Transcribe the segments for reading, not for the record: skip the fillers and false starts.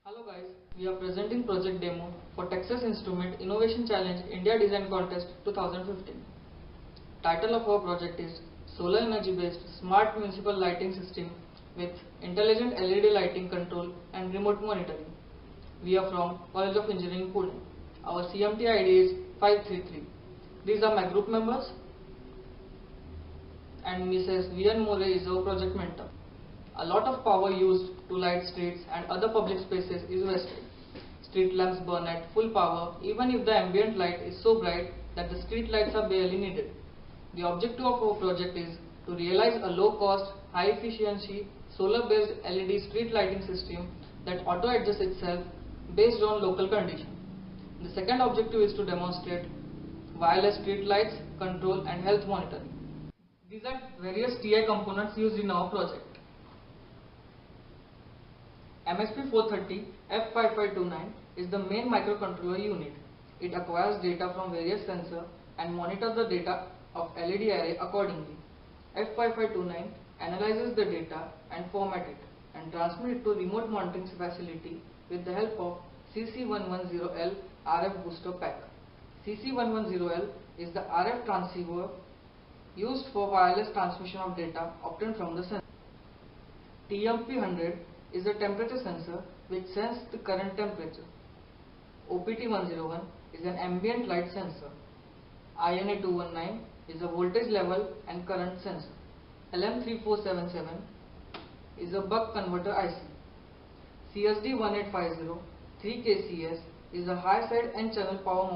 Hello guys, we are presenting project demo for Texas Instrument Innovation Challenge India Design Contest 2015. Title of our project is Solar Energy Based Smart Municipal Lighting System with Intelligent LED Lighting Control and Remote Monitoring. We are from College of Engineering, Pune. Our CMT ID is 533. These are my group members and Mrs. Vian More is our project mentor. A lot of power used to light streets and other public spaces is wasted. Street lamps burn at full power even if the ambient light is so bright that the street lights are barely needed. The objective of our project is to realize a low-cost, high-efficiency, solar-based LED street lighting system that auto-adjusts itself based on local conditions. The second objective is to demonstrate wireless street lights, control and health monitoring. These are various TI components used in our project. MSP430 F5529 is the main microcontroller unit. It acquires data from various sensors and monitors the data of LED array accordingly. F5529 analyzes the data and formats it and transmits it to remote monitoring facility with the help of CC110L RF booster pack. CC110L is the RF transceiver used for wireless transmission of data obtained from the sensor. TMP100 is a temperature sensor which senses the current temperature. OPT101 is an ambient light sensor. INA219 is a voltage level and current sensor. LM3477 is a buck converter IC. CSD1850 3KCS is a high side N-channel power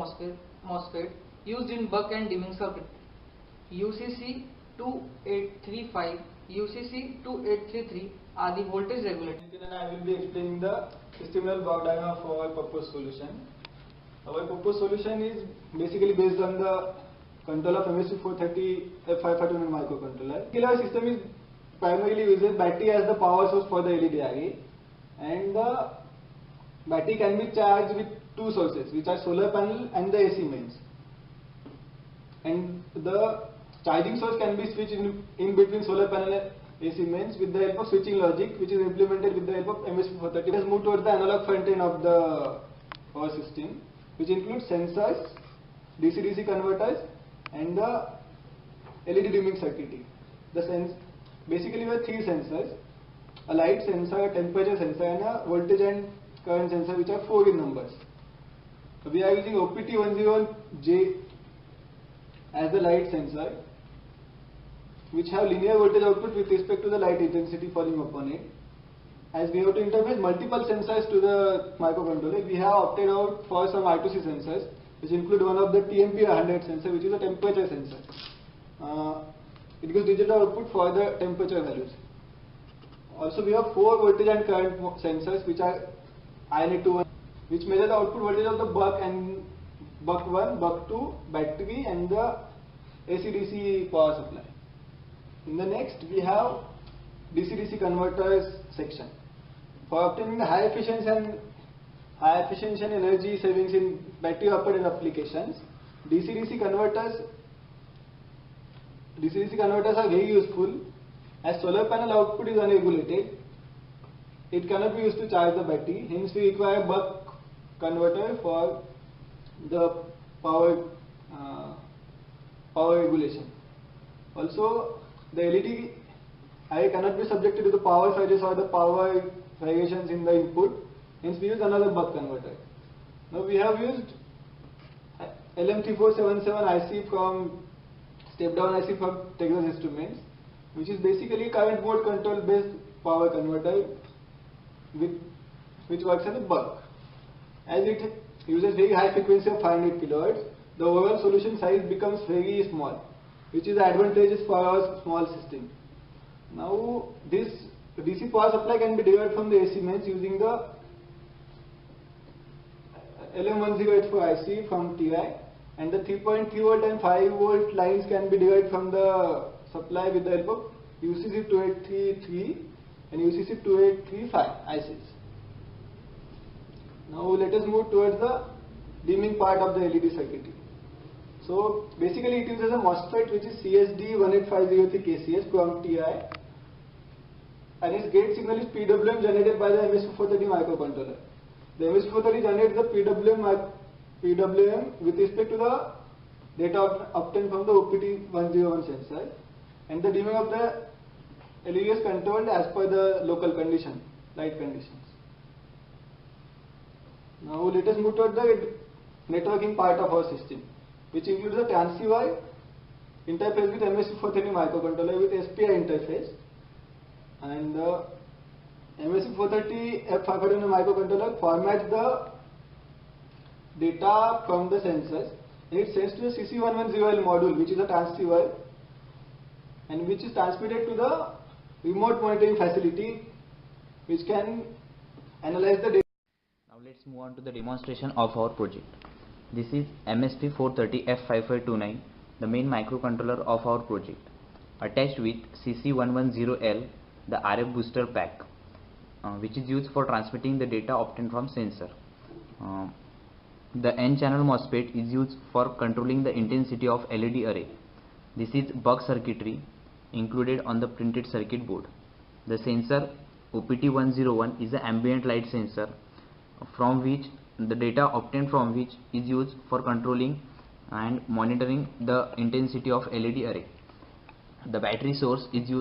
MOSFET used in buck and dimming circuit. UCC2835, UCC2833 are the voltage regulators. And I will be explaining the system level block diagram of our proposed solution. Our proposed solution is basically based on the control of MSP430 F5529 microcontroller. Our system is primarily uses battery as the power source for the LED array, and the battery can be charged with two sources, which are solar panel and the AC mains. And the charging source can be switched in between solar panel and AC mains with the help of switching logic, which is implemented with the help of MSP430. Let's move towards the analog front end of the power system, which includes sensors, DC-DC converters, and the LED dimming circuitry. Basically, we have three sensors: a light sensor, a temperature sensor, and a voltage and current sensor, which are 4 in numbers. We are using OPT101J as the light sensor, which have linear voltage output with respect to the light intensity falling upon it. As we have to interface multiple sensors to the microcontroller, we have opted out for some I2C sensors, which include one of the TMP100 sensor, which is a temperature sensor. It gives digital output for the temperature values. Also, we have 4 voltage and current sensors, which are INA2, which measure the output voltage of the buck and buck 1, buck 2, battery, and the AC-DC power supply. In the next, we have DC-DC converters section. For obtaining the high efficiency and energy savings in battery operated applications, DC-DC converters are very useful. As solar panel output is unregulated, it cannot be used to charge the battery. Hence, we require buck converter for the power regulation. Also, the LED array cannot be subjected to the power surges or the power variations in the input. Hence, we use another buck converter. Now, we have used LM3477 IC from step-down IC from Texas Instruments, which is basically current mode control based power converter, which works as a buck. As it uses very high frequency of 500 kHz, the overall solution size becomes very small, which is advantageous for our small system. Now, this DC power supply can be derived from the AC mains using the LM1084 IC from TI, and the 3.3 volt and 5 volt lines can be derived from the supply with the help of UCC2833 and UCC2835 ICs. Now, let us move towards the dimming part of the LED circuitry. So, basically it uses a MOSFET, which is CSD18503KCS from TI, and its gate signal is PWM generated by the MSP430 microcontroller. The MSP430 generates the PWM with respect to the data obtained from the OPT101 sensor, and the dimming of the LED is controlled as per the local condition, light conditions. Now let us move toward the networking part of our system, which includes the transceiver interface with MSP430 microcontroller with SPI interface, and the MSP430 F500 microcontroller formats the data from the sensors and it sends to the CC110L module, which is a transceiver and which is transmitted to the remote monitoring facility, which can analyze the data. Now let's move on to the demonstration of our project. This is MSP430F5529, the main microcontroller of our project, attached with CC110L, the RF booster pack, which is used for transmitting the data obtained from sensor. The N-channel MOSFET is used for controlling the intensity of LED array. This is buck circuitry included on the printed circuit board. The sensor OPT101 is an ambient light sensor from which the data obtained from which is used for controlling and monitoring the intensity of LED array. The battery source is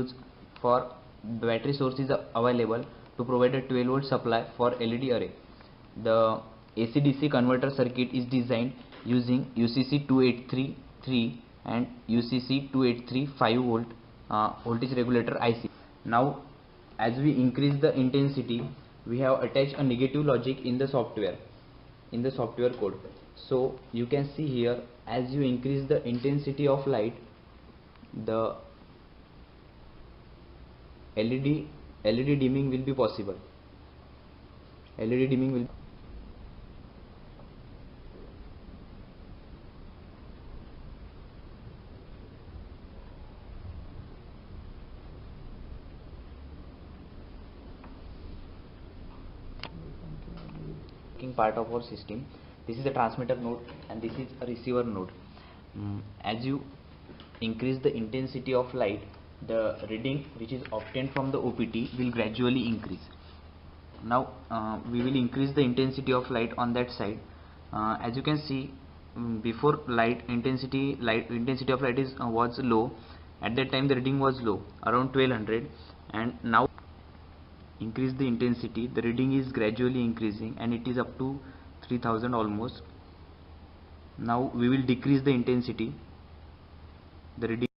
available to provide a 12 volt supply for LED array. The AC-DC converter circuit is designed using UCC 2833 and UCC 2835 volt voltage regulator IC. Now, as we increase the intensity, we have attached a negative logic in the software code. So you can see here, as you increase the intensity of light, the LED dimming will be possible. LED dimming will part of our system. This is a transmitter node and this is a receiver node. As you increase the intensity of light, the reading which is obtained from the OPT will gradually increase. Now we will increase the intensity of light on that side. As you can see, before intensity of light was low. At that time the reading was low, around 1200, and now increase the intensity, the reading is gradually increasing and it is up to 3000 almost. Now we will decrease the intensity, the reading